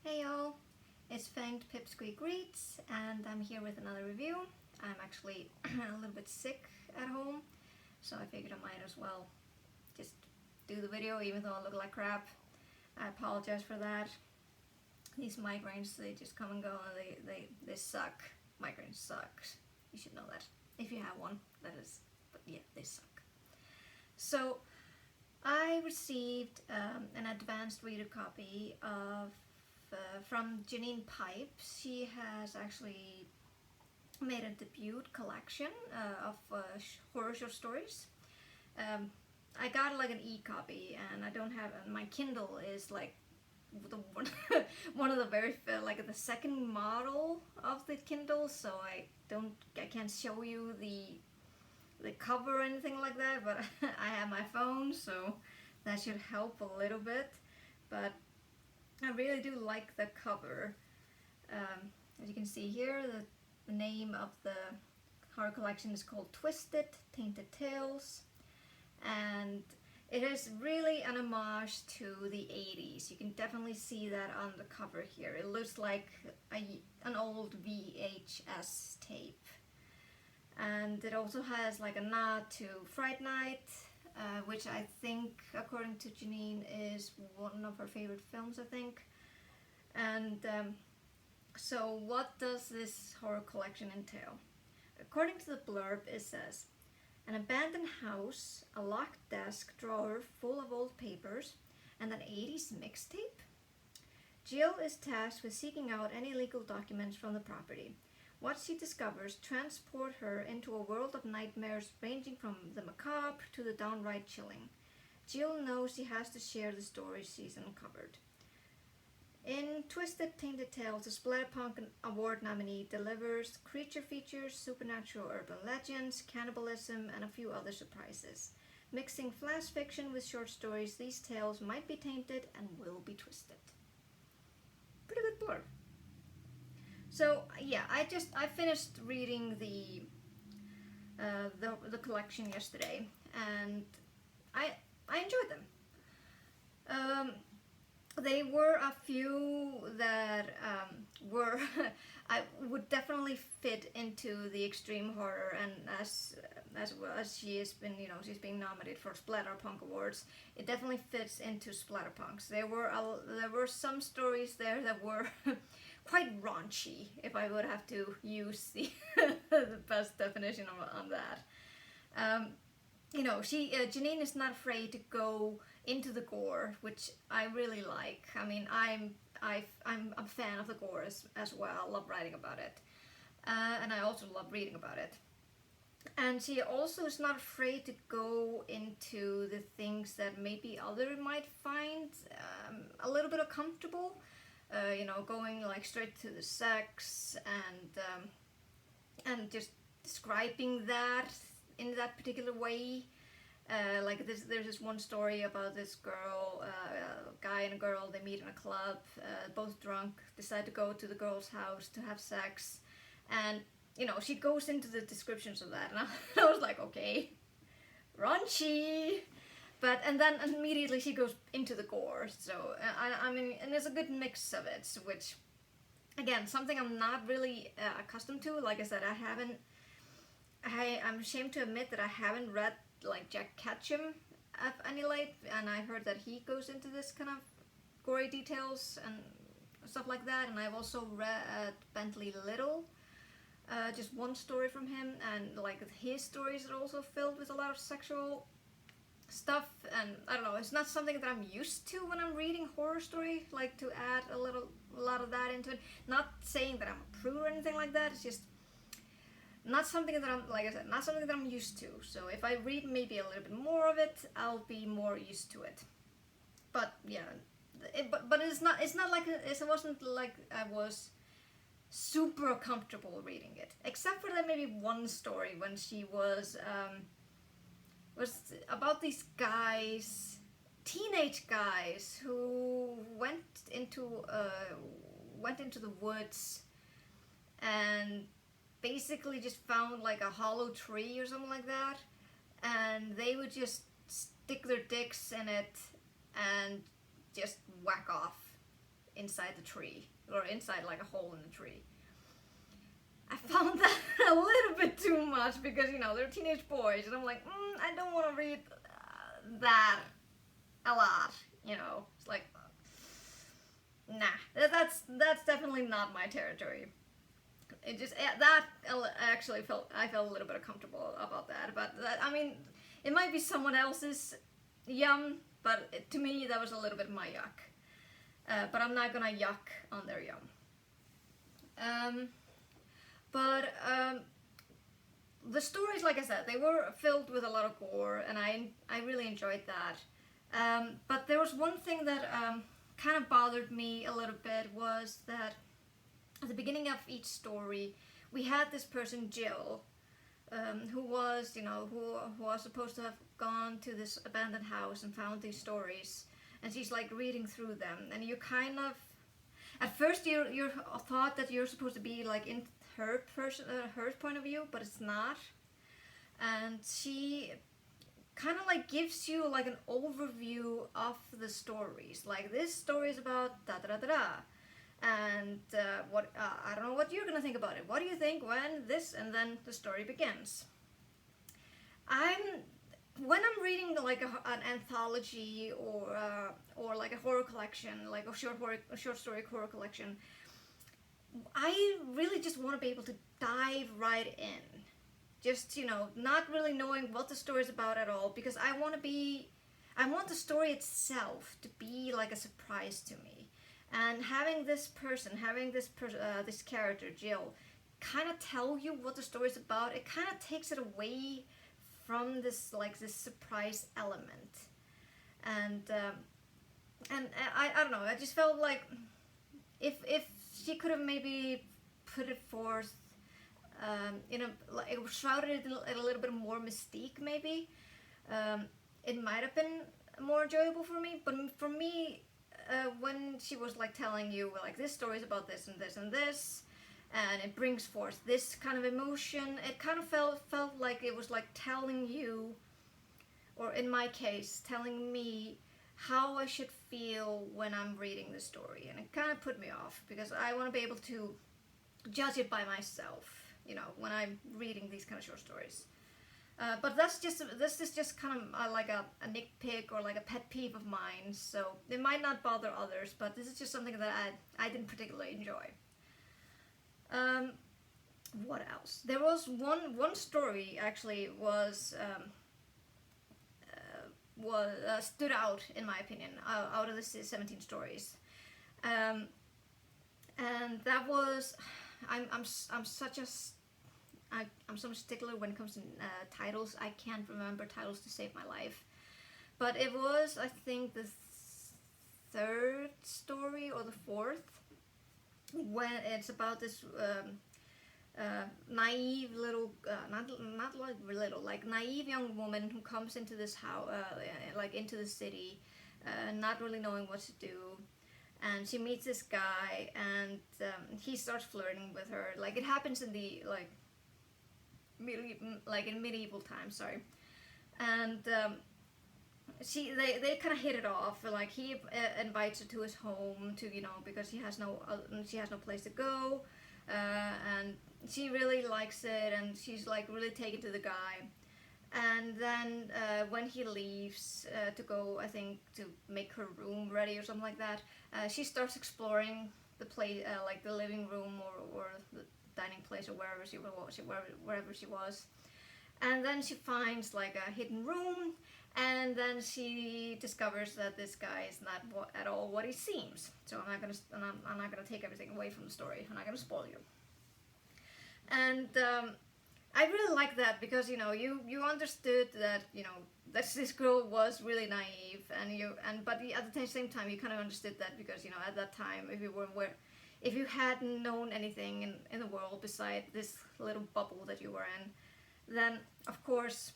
Hey y'all, it's Fanged Pipsqueak Reads, and I'm here with another review. I'm actually a little bit sick at home, so I figured I might as well just do the video even though I look like crap. I apologize for that. These migraines, they just come and go, and they suck. Migraines suck. You should know that. If you have one, that is, but yeah, they suck. So, I received an advanced reader copy of from Janine Pipes. She has actually made a debut collection of horror short stories. I got like an e-copy, and I don't have my Kindle is like the one, one of the very like the second model of the Kindle, so I can't show you the cover or anything like that, but I have my phone, so that should help a little bit. But I really do like the cover. As you can see here, the name of the horror collection is called Twisted, Tainted Tales, and it is really an homage to the 80s. You can definitely see that on the cover here. It looks like an old VHS tape. And it also has like a nod to Fright Night, which I think, according to Janine, is one of her favorite films, I think. And so what does this horror collection entail? According to the blurb, it says, an abandoned house, a locked desk drawer full of old papers, and an 80s mixtape? Jill is tasked with seeking out any legal documents from the property. What she discovers transport her into a world of nightmares ranging from the macabre to the downright chilling. Jill knows she has to share the stories she's uncovered. In Twisted Tainted Tales, the Splatterpunk Award nominee delivers creature features, supernatural urban legends, cannibalism, and a few other surprises. Mixing flash fiction with short stories, these tales might be tainted and will be twisted. Pretty good blurb. So yeah, I finished reading the collection yesterday, and I enjoyed them. They were a few that were I would definitely fit into the extreme horror, and as well as she's being nominated for Splatterpunk Awards, it definitely fits into Splatterpunks. There were some stories there that were quite raunchy, if I would have to use the the best definition on that. Janine is not afraid to go into the gore, which I really like. I mean, I'm a fan of the gore as well. I love writing about it, and I also love reading about it. And she also is not afraid to go into the things that maybe others might find a little bit uncomfortable. Going like straight to the sex and just describing that in that particular way. There's this one story about this girl, a guy and a girl, they meet in a club, both drunk, decide to go to the girl's house to have sex, and she goes into the descriptions of that, and I was like, okay, raunchy. And then immediately she goes into the gore, so I mean, and there's a good mix of it, which, again, something I'm not really accustomed to. Like I said, I'm ashamed to admit that I haven't read like Jack Ketchum at any late, and I heard that he goes into this kind of gory details and stuff like that, and I've also read Bentley Little, just one story from him, and like his stories are also filled with a lot of sexual stuff, and I don't know, it's not something that I'm used to when I'm reading horror story, like to add a lot of that into it. Not saying that I'm a prude or anything like that, it's just not something that not something that I'm used to. So if I read maybe a little bit more of it, I'll be more used to it. But yeah, but it's not like it wasn't like I was super comfortable reading it, except for that maybe one story when she was about these guys, teenage guys, who went into the woods and basically just found like a hollow tree or something like that, and they would just stick their dicks in it and just whack off. inside the tree, or inside like a hole in the tree. I found that a little bit too much because, you know, they're teenage boys, and I'm like, I don't want to read that a lot, you know. It's like, nah, that's definitely not my territory. It just, that actually I felt a little bit uncomfortable about that. But that, I mean, it might be someone else's yum, but to me that was a little bit my yuck. But I'm not gonna yuck on their yum. The stories, like I said, they were filled with a lot of gore, and I really enjoyed that. But there was one thing that kind of bothered me a little bit, was that at the beginning of each story, we had this person, Jill, who was, you know, who was supposed to have gone to this abandoned house and found these stories, and she's like reading through them, and you kind of, at first you thought that you're supposed to be like in her point of view, but it's not, and she kind of like gives you like an overview of the stories, like this story is about da da da da da. And what I don't know what you're gonna think about it. What do you think when this, and then the story begins. When I'm reading like an anthology or like a horror collection, like a short story horror collection, I really just want to be able to dive right in. Just, you know, not really knowing what the story is about at all, because I want the story itself to be like a surprise to me. And having this character, Jill, kind of tell you what the story is about, it kind of takes it away from this surprise element. And I don't know, I just felt like if she could have maybe put it forth, shrouded it in a little bit more mystique, maybe, it might have been more enjoyable for me. But for me, when she was like telling you like this story is about this and this and this, and it brings forth this kind of emotion, it kind of felt like it was like telling you, or in my case, telling me how I should feel when I'm reading the story, and it kind of put me off because I want to be able to judge it by myself, you know, when I'm reading these kind of short stories. But this is just kind of like a nitpick or like a pet peeve of mine, so it might not bother others, but this is just something that I didn't particularly enjoy. What else? There was one story actually stood out in my opinion out of the 17 stories, and that was, I'm so stickler when it comes to titles. I can't remember titles to save my life. But it was, I think, the third story or the fourth, when it's about this naive little, not like little, like naive young woman who comes into this house, like into the city, not really knowing what to do. And she meets this guy, and he starts flirting with her. Like, it happens in the in medieval times, sorry. And they kind of hit it off. Like, he invites her to his home to, you know, because she has no place to go, and she really likes it, and she's like really taken to the guy. And then when he leaves to go, I think, to make her room ready or something like that, she starts exploring the place, like the living room or the dining place or wherever she was. And then she finds like a hidden room, and then she discovers that this guy is not at all what he seems. So I'm not gonna take everything away from the story. I'm not gonna spoil you. And I really like that because, you know, you understood that, you know, that this girl was really naive, but at the same time you kind of understood that because, you know, at that time, if you hadn't known anything in the world beside this little bubble that you were in, then of course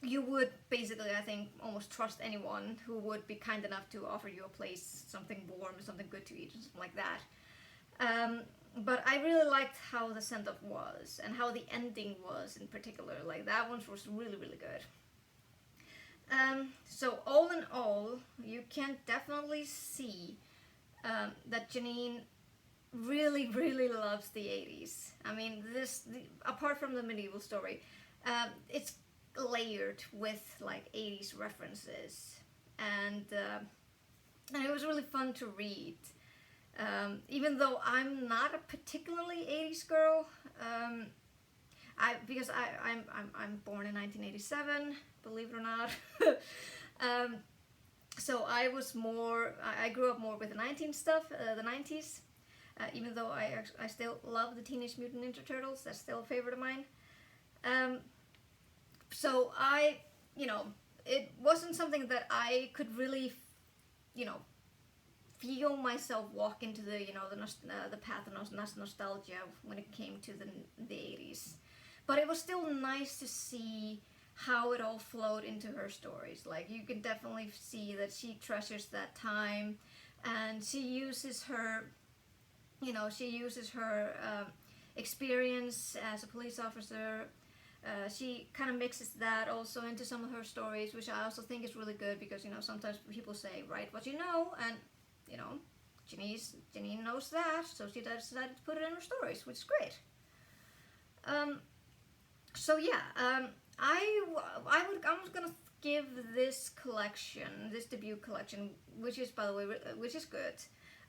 you would basically, I think, almost trust anyone who would be kind enough to offer you a place, something warm, something good to eat, something like that. But I really liked how the send-off was, and how the ending was in particular. Like, that one was really, really good. So all in all, you can definitely see that Janine really, really loves the 80s. I mean, apart from the medieval story, it's layered with like 80s references, and it was really fun to read. Even though I'm not a particularly 80s girl, because I'm born in 1987, believe it or not. So I grew up more with the 19 stuff, the 90s. Even though I still love the Teenage Mutant Ninja Turtles, that's still a favorite of mine. So it wasn't something that I could really, feel myself walk into the path of nostalgia when it came to the 80s. But it was still nice to see how it all flowed into her stories. Like, you can definitely see that she treasures that time, and she uses her experience as a police officer. She kind of mixes that also into some of her stories, which I also think is really good, because sometimes people say, write what you know, and Janine knows that, so she decided to put it in her stories, which is great. So yeah, I'm gonna give this collection, this debut collection, which is, by the way, which is good.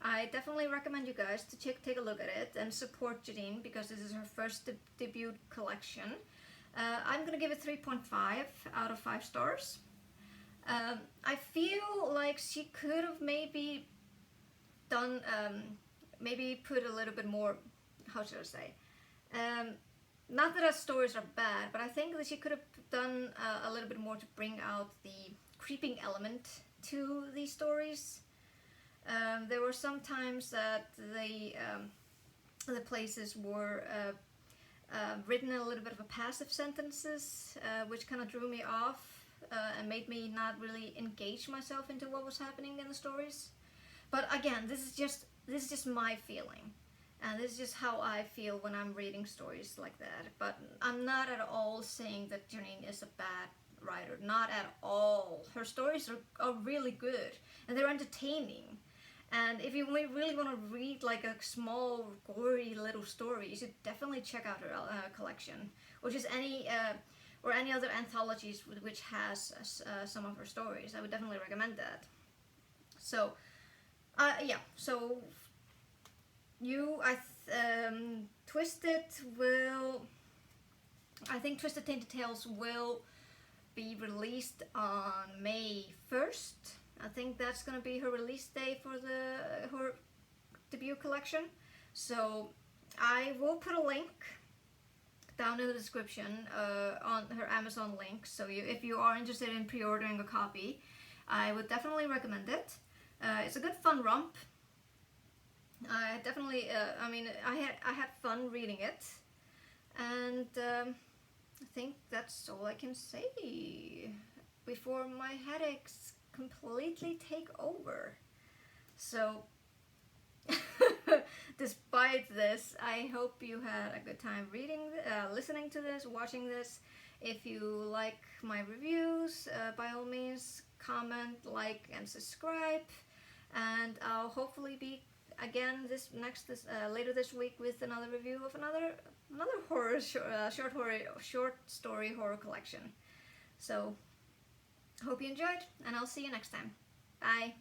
I definitely recommend you guys to take a look at it and support Janine, because this is her first debut collection. I'm gonna give it 3.5 out of 5 stars. I feel like she could have maybe done, maybe put a little bit more, how should I say, not that her stories are bad, but I think that she could have done a little bit more to bring out the creeping element to these stories. There were some times that the places were written in a little bit of a passive sentences, which kind of drew me off and made me not really engage myself into what was happening in the stories. But again, this is just my feeling, and this is just how I feel when I'm reading stories like that. But I'm not at all saying that Janine is a bad writer, not at all. Her stories are really good, and they're entertaining. And if you really want to read like a small, gory little story, you should definitely check out her collection, or just any other anthologies which has some of her stories. I would definitely recommend that. So, yeah. So, I think Twisted Tainted Tales will be released on May 1st. I think that's gonna be her release day for her debut collection. So I will put a link down in the description on her Amazon link. So if you are interested in pre-ordering a copy, I would definitely recommend it. It's a good fun romp. I definitely, I had fun reading it, and I think that's all I can say before my headaches completely take over. So, despite this, I hope you had a good time listening to this, watching this. If you like my reviews, by all means, comment, like, and subscribe. And I'll hopefully be again later this week with another review of another horror short story horror collection. So hope you enjoyed, and I'll see you next time. Bye.